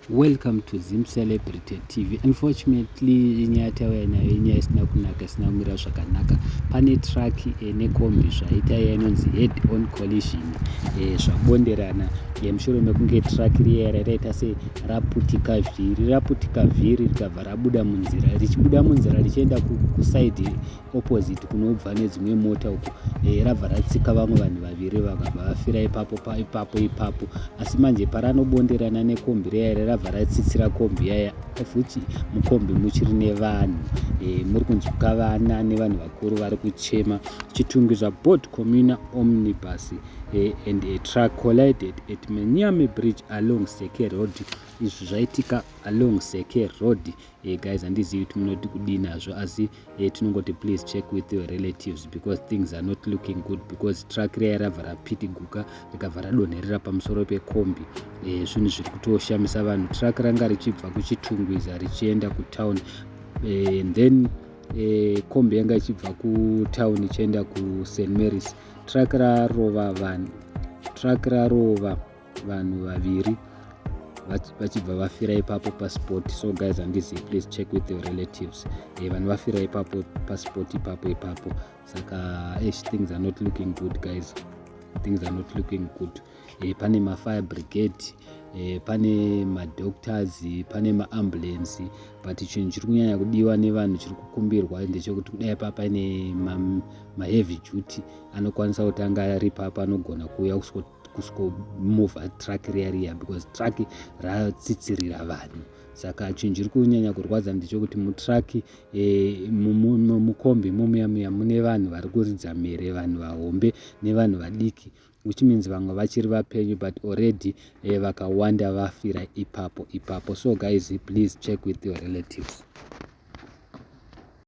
Welcome to Zim Celebrated TV. Unfortunately, inyaya tauya nayo inyaya isina kunaka, isina kumira zvakanaka. Pane truck nekombi zvaita inonzi head on collision zvabonderana mushure mekunge truck riya rakaita se raputika vhiri rikabva rabuda munzira, richibuda munzira richienda kuside opposite kunobva nedzimwe mota uko rabva ratsika vamwe vanhu vaviri vakabva vafira ipapo. Asi manje paranobonderana nekombi riya rabva ratsitsira kombi yaya, futi mukombi muchiri nevanhu muri kunzwika vana nevanhu vakuru vari kuchema. Chitungizva boat commuter omnibus and a truck collided at Menyame bridge along Seke Road. Izvi zvaitika along Seke Road. Guys, handizivi kuti munoti kudii nazvo, asi tinongoti please check with your relatives because things are not looking good, because truck riya rabva rapitiguka rikabva radonherera pamusoro pekombi. Zvinhu zviri kutoshamisa vanhu. Truck ranga richibva kuchitungwiza richienda kutown, then kombi yanga ichibva kutown ichienda kuSt Mary's. Truck rarova vanhu vaviri vachibva vafira ipapo pasport. So guys, handizivi, please check with your relatives. Vanhu vafira ipapo pasport ipapo. Saka things are not looking good, guys. Things are not looking good. Pane mafire brigade, pane madoctors, pane maambulance, but chinhu chiri kunyanya kudiwa nevanhu chiri kukumbirwa ndechekuti kudai paine maheavy duty anokwanisa kuti anga ari papa anogona kuuya kuskomuvha truck riya because truck ratsitsirira vanhu. Saka chinhu chiri kunyanya kurwadza ndechekuti mutruck mukombi muya mune vanhu vari kuridza mhere, vanhu vahombe nevanhu vadiki, which means vamwe vachiri vapenyu but already vakawanda vafira ipapo. So guys, please check with your relatives.